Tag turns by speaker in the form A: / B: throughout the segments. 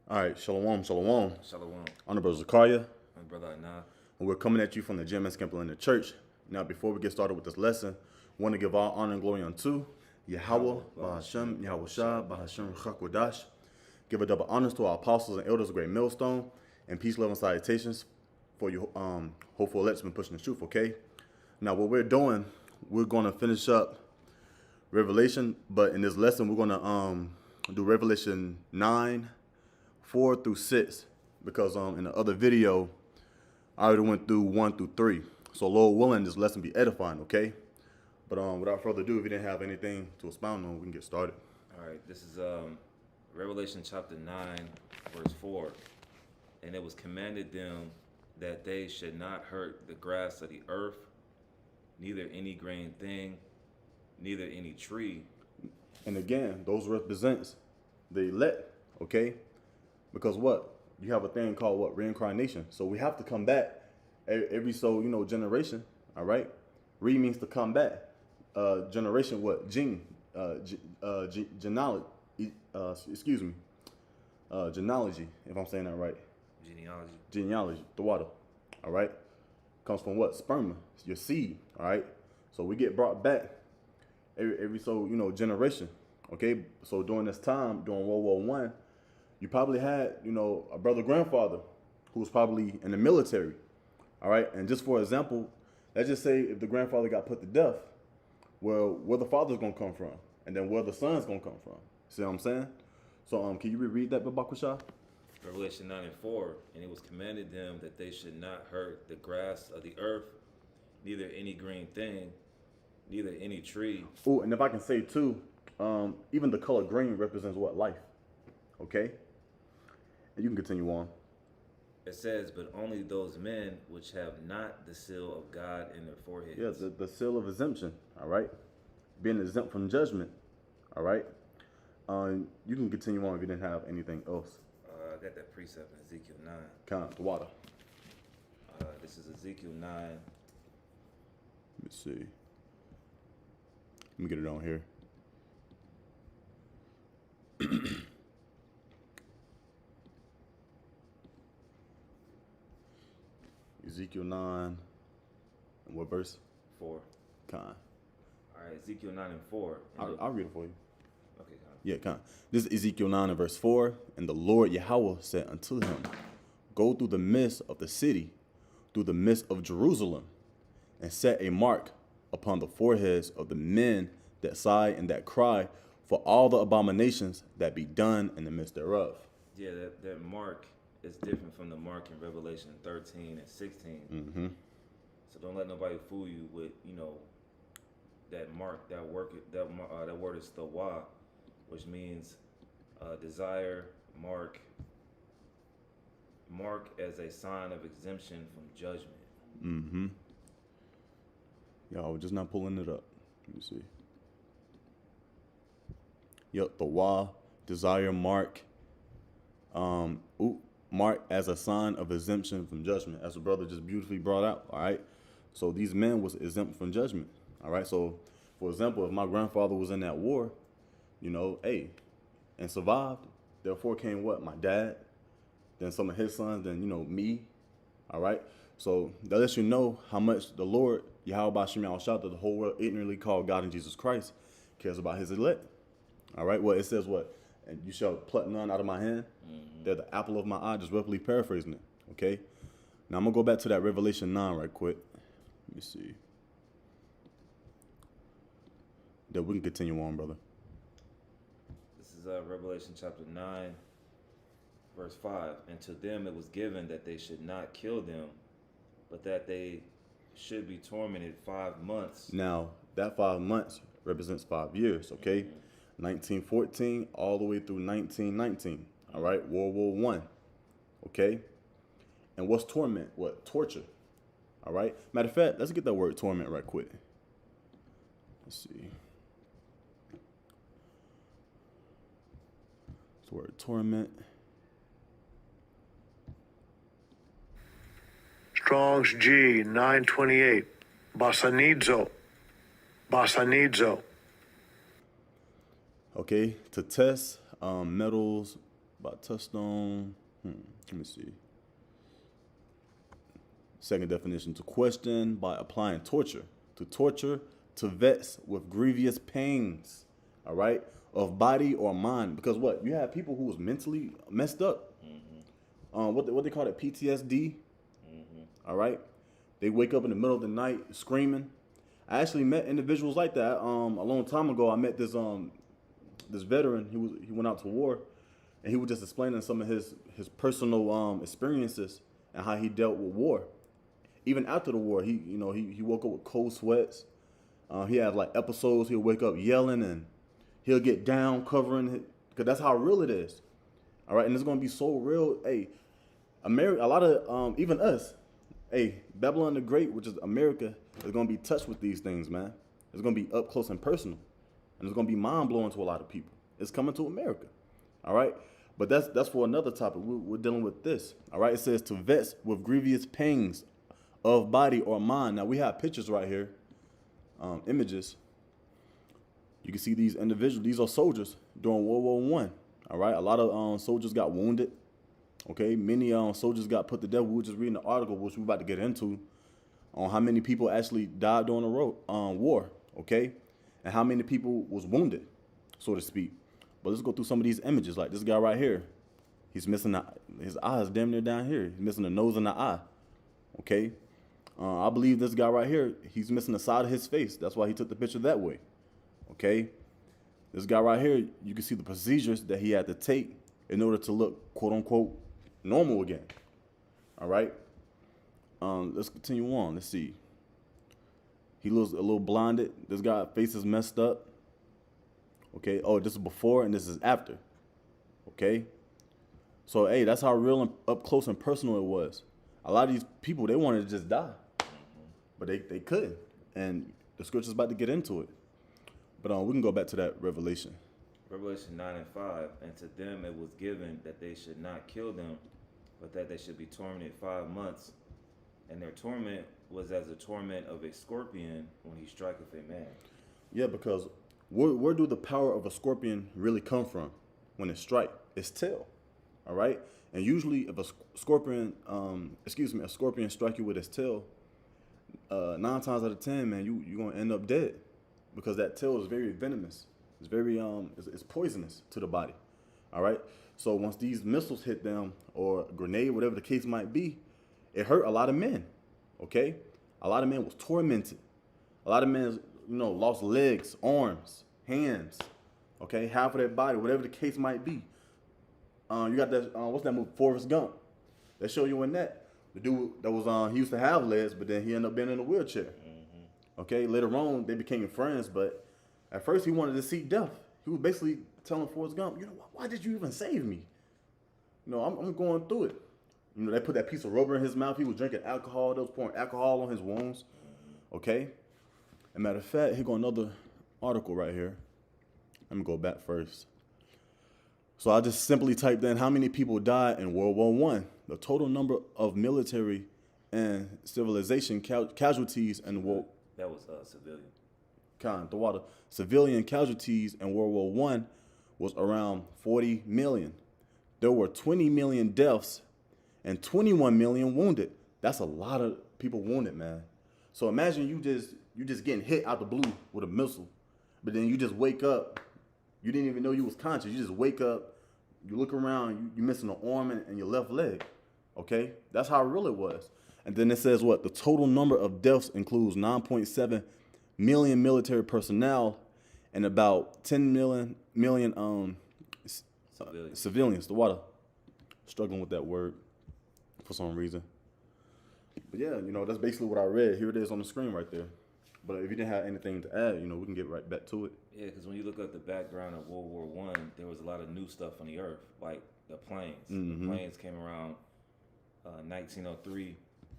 A: All right, shalom, shalom.
B: Shalom.
A: I'm the brother Zakaria,
B: My brother Anah.
A: and we're coming at you from the Gym and Skimple in the church. Now, before we get started with this lesson, we want to give all honor and glory unto Yahweh, Bahashem, Yahweh Shah, Bahashem, Chakwadash. Give a double honors to our apostles and elders of Great Millstone, and peace, love, and salutations for you, hopeful elects been pushing the truth, okay? Now, what we're doing, we're going to finish up Revelation, but in this lesson, we're going to do Revelation 9, 4 through 6, because in the other video, I already went through 1 through 3. So Lord willing, this lesson be edifying, okay? But without further ado, if you didn't have anything to expound on, we can get started.
B: All right, this is Revelation chapter 9, verse 4. And it was commanded them that they should not hurt the grass of the earth, neither any green thing, neither any tree.
A: And again, those represents the elect, okay? Because what? You have a thing called what? Reincarnation. So we have to come back every generation, all right? Re means to come back. Generation what? Genealogy, genealogy, if I'm saying that right. Genealogy, the water, all right? Comes from what? Sperma, your seed, all right? So we get brought back every generation, okay? So during this time, during World War One, you probably had, a brother grandfather who was probably in the military, all right? And just for example, let's just say if the grandfather got put to death, well, where the father's gonna come from, and then where the son's gonna come from. See what I'm saying? So can you reread that, Babakusha?
B: Revelation 9 and 4. And it was commanded them that they should not hurt the grass of the earth, neither any green thing, neither any tree.
A: Oh, and if I can say too, even the color green represents what? Life. Okay? And you can continue on.
B: It says, but only those men which have not the seal of God in their foreheads.
A: Yeah, the seal of exemption, all right? Being exempt from judgment, all right? You can continue on if you didn't have anything else.
B: I got that precept in Ezekiel 9.
A: Count the water.
B: This is Ezekiel 9.
A: Let me see. Let me get it on here. Ezekiel 9, and what verse?
B: 4.
A: Con.
B: All right, Ezekiel 9 and 4.
A: I'll read it for you.
B: Okay, Con.
A: Yeah, con. This is Ezekiel 9 and verse 4. And the Lord Yahweh said unto him, go through the midst of the city, through the midst of Jerusalem, and set a mark upon the foreheads of the men that sigh and that cry for all the abominations that be done in the midst thereof.
B: Yeah, that mark is different from the mark in Revelation 13 and 16.
A: Mm-hmm.
B: So don't let nobody fool you with, that mark, that word is thawa, which means desire, mark as a sign of exemption from judgment.
A: Mm-hmm. Yeah, I was just not pulling it up. Let me see. Yep, the wa, desire, mark. Mark as a sign of exemption from judgment, as the brother just beautifully brought out. All right. So these men was exempt from judgment. All right. So, for example, if my grandfather was in that war, and survived, therefore came what? My dad, then some of his sons, then me. All right. So that lets you know how much the Lord, Yahweh Bashim Yahushua, that the whole world ignorantly called God and Jesus Christ, cares about his elect. All right. Well, it says what? And you shall pluck none out of my hand. Mm-hmm. They're the apple of my eye, just roughly paraphrasing it. Okay. Now I'm going to go back to that Revelation 9 right quick. Let me see. Then we can continue on, brother.
B: This is Revelation chapter 9, verse 5. And to them it was given that they should not kill them, but that they should be tormented 5 months.
A: Now, that 5 months represents 5 years, okay? Mm-hmm. 1914 all the way through 1919, all right? World War One, okay? And what's torment? What? Torture, all right? Matter of fact, let's get that word torment right quick. Let's see. It's the word torment.
C: Strong's G 928. Basanidzo. Okay,
A: to test metals by touchstone. Let me see. Second definition, to question by applying torture. To torture, to vex with grievous pains, all right, of body or mind. Because what? You have people who was mentally messed up. What they call it, PTSD. All right. They wake up in the middle of the night screaming. I actually met individuals like that. A long time ago, I met this veteran. He went out to war, and he was just explaining some of his personal experiences and how he dealt with war. Even after the war, he woke up with cold sweats. He had like episodes. He'll wake up yelling, and he'll get down covering it, because that's how real it is. All right, and it's gonna be so real. Hey, America, a lot of even us. Hey, Babylon the Great, which is America, is gonna be touched with these things, man. It's gonna be up close and personal, and it's gonna be mind blowing to a lot of people. It's coming to America. All right, but that's for another topic. We're dealing with this. All right, it says to vex with grievous pangs of body or mind. Now we have pictures right here, images. You can see these individuals. These are soldiers during World War I. All right, a lot of soldiers got wounded. Okay, many soldiers got put to death. We were just reading the article, which we're about to get into, on how many people actually died during the war. Okay, and how many people was wounded, so to speak. But let's go through some of these images. Like this guy right here, he's missing his eye is damn near down here. He's missing the nose and the eye. Okay. I believe this guy right here, he's missing the side of his face. That's why he took the picture that way. Okay? This guy right here, you can see the procedures that he had to take in order to look, quote unquote, normal again. All right? Let's continue on. Let's see. He looks a little blinded. This guy's face is messed up. Okay? Oh, this is before and this is after. Okay? So, hey, that's how real and up close and personal it was. A lot of these people, they wanted to just die, but they couldn't. And the scripture's about to get into it. But we can go back to that Revelation.
B: Revelation 9 and 5, and to them it was given that they should not kill them, but that they should be tormented 5 months. And their torment was as the torment of a scorpion when he striketh a man.
A: Yeah, because where do the power of a scorpion really come from when it strikes? Its tail, all right? And usually if a scorpion strike you with its tail, 9 times out of 10, man, you're going to end up dead, because that tail is very venomous. It's very, it's poisonous to the body, all right? So once these missiles hit them, or a grenade, whatever the case might be, it hurt a lot of men, okay? A lot of men was tormented. A lot of men, lost legs, arms, hands, okay? Half of their body, whatever the case might be. You got that, what's that movie, Forrest Gump? They show you in that. The dude that was, he used to have legs, but then he ended up being in a wheelchair. Mm-hmm. Okay, later on, they became friends, but at first he wanted to seek death. He was basically telling Forrest Gump, why did you even save me? I'm going through it. They put that piece of rubber in his mouth. He was drinking alcohol. They was pouring alcohol on his wounds. Okay? As a matter of fact, here go another article right here. Let me go back first. So I just simply typed in how many people died in World War I. The total number of military and civilization casualties in the war.
B: That was civilian.
A: The water. Civilian casualties in World War I was around 40 million. There were 20 million deaths and 21 million wounded. That's a lot of people wounded, man. So imagine you just getting hit out the blue with a missile, but then you just wake up. You didn't even know you was conscious. You just wake up, you look around, you missing an arm and your left leg. Okay? That's how real it was. And then it says what? The total number of deaths includes 9.7 million military personnel and about 10 million civilians. The water. Struggling with that word for some reason. But yeah, that's basically what I read. Here it is on the screen right there. But if you didn't have anything to add, we can get right back to it.
B: Yeah, because when you look at the background of World War I, there was a lot of new stuff on the earth, like the planes.
A: Mm-hmm.
B: The planes came around 1903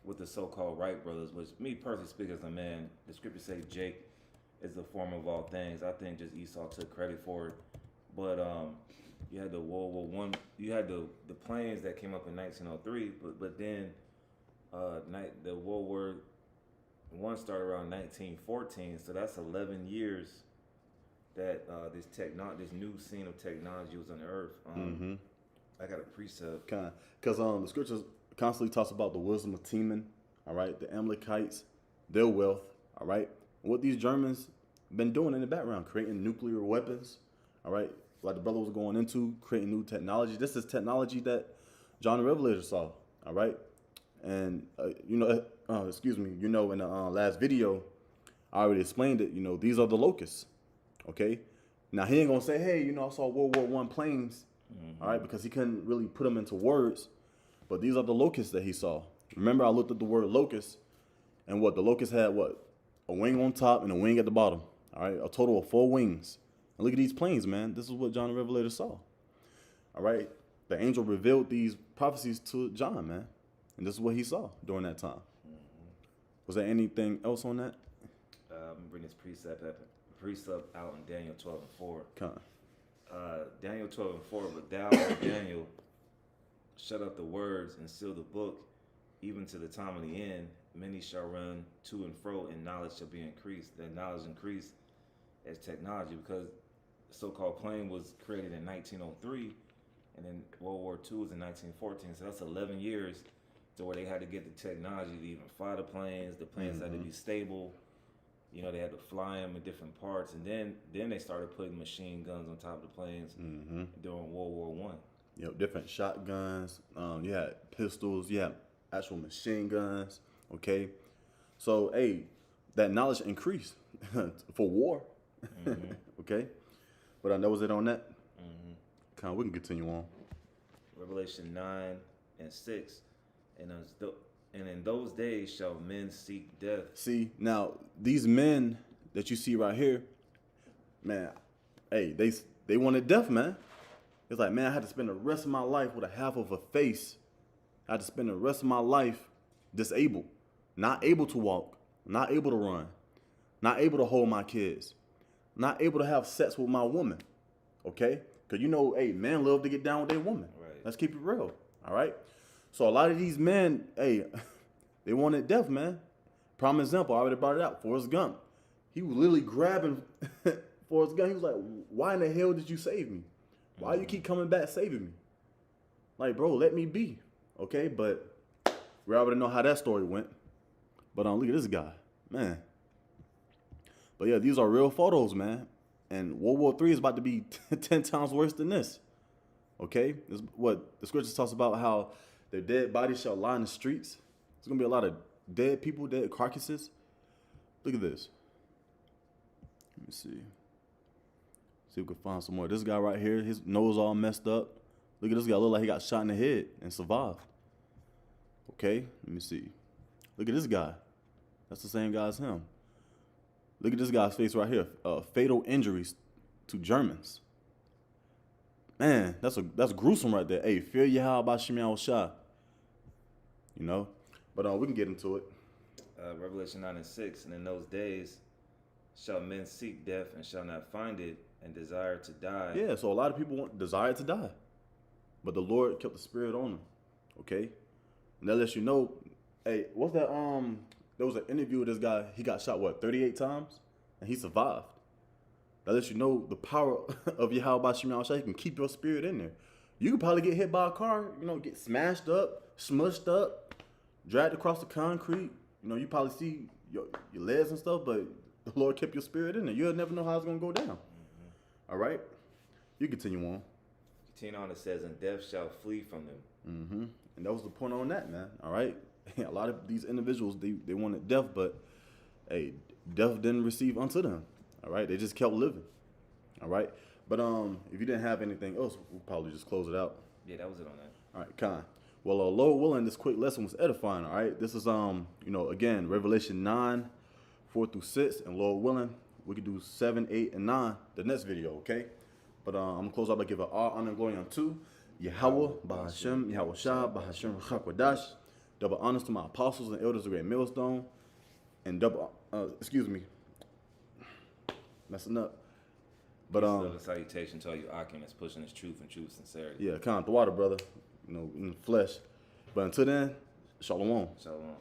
B: with the so-called Wright brothers, which me personally speaking as a man, the scriptures say Jake is the former of all things. I think just Esau took credit for it. But you had the World War I, you had the planes that came up in 1903, but then the World War I started around 1914, so that's 11 years that this new scene of technology was on the earth. I got a precept.
A: Because the scriptures constantly talks about the wisdom of Teman, all right, the Amalekites, their wealth, all right. What these Germans been doing in the background, creating nuclear weapons, all right, like the brother was going into, creating new technology. This is technology that John the Revelator saw, all right. And in the last video, I already explained it. These are the locusts, okay. Now he ain't gonna say, hey, I saw World War I planes, all right, because he couldn't really put them into words. But these are the locusts that he saw. Remember, I looked at the word locust, and what the locust had, a wing on top and a wing at the bottom. All right, a total of 4 wings. And look at these planes, man. This is what John the Revelator saw. All right, the angel revealed these prophecies to John, man, and this is what he saw during that time. Was there anything else on that?
B: I'm gonna bring this precept out in Daniel 12:4. Daniel 12:4. But thou, O Daniel, shut up the words and seal the book, even to the time of the end. Many shall run to and fro, and knowledge shall be increased. That knowledge increased as technology, because the so-called plane was created in 1903, and then World War II was in 1914. So that's 11 years to where they had to get the technology to even fly the planes. The planes had to be stable. They had to fly them in different parts, and then they started putting machine guns on top of the planes during World War I.
A: Different shotguns. You had pistols. You had actual machine guns. Okay, so hey, that knowledge increased for war. Okay, but that was it on that. We can continue on.
B: Revelation 9:6, and in those days shall men seek death.
A: See, now these men that you see right here, man, hey, they wanted death, man. It's like, man, I had to spend the rest of my life with a half of a face. I had to spend the rest of my life disabled, not able to walk, not able to run, not able to hold my kids, not able to have sex with my woman, okay? Because hey, men love to get down with their woman.
B: Right.
A: Let's keep it real, all right? So a lot of these men, hey, they wanted death, man. Prime example, I already brought it out, Forrest Gump. He was literally grabbing Forrest Gump. He was like, why in the hell did you save me? Why you keep coming back saving me? Like, bro, let me be, okay? But we already know how that story went. But look at this guy, man. But yeah, these are real photos, man. And World War III is about to be 10 times worse than this. Okay? This is what the scriptures talks about, how their dead bodies shall lie in the streets. There's going to be a lot of dead people, dead carcasses. Look at this. Let me see. See if we can find some more. This guy right here, his nose all messed up. Look at this guy. Look like he got shot in the head and survived. Okay? Let me see. Look at this guy. That's the same guy as him. Look at this guy's face right here. Fatal injuries to Germans. Man, that's gruesome right there. Hey, fear Yahweh B'Shem Yahushua. But we can get into it.
B: Revelation 9:6. And in those days shall men seek death and shall not find it, and desire to die.
A: Yeah, so a lot of people desire to die. But the Lord kept the spirit on them. Okay? And that lets you know, hey, what's that? There was an interview with this guy. He got shot, 38 times? And he survived. That lets you know the power of Yahweh B'Shem Yahushua. You can keep your spirit in there. You could probably get hit by a car, get smashed up, smushed up, dragged across the concrete. You probably see your legs and stuff, but the Lord kept your spirit in there. You'll never know how it's going to go down. All right? You continue on.
B: Continue on, it says, and death shall flee from them.
A: And that was the point on that, man. All right? A lot of these individuals, they wanted death, but, hey, death didn't receive unto them. All right? They just kept living. All right? But if you didn't have anything else, we'll probably just close it out.
B: Yeah, that was it on that.
A: All right, Khan. Well, Lord willing, this quick lesson was edifying, all right? This is, again, Revelation 9:4-6, and Lord willing, we could do 7, 8, and 9 the next video, okay? But I'm going to close out by giving all honor and glory unto Yahweh, B'Hashem, Yahushua, B'Hashem, Ruach double honors to my apostles and elders of Great Millstone, and double, messing up. But
B: a salutation to all you Akim that's pushing his truth and true sincerity.
A: Yeah, Khan, the water, brother, in the flesh. But until then, Shalom.
B: Shalom.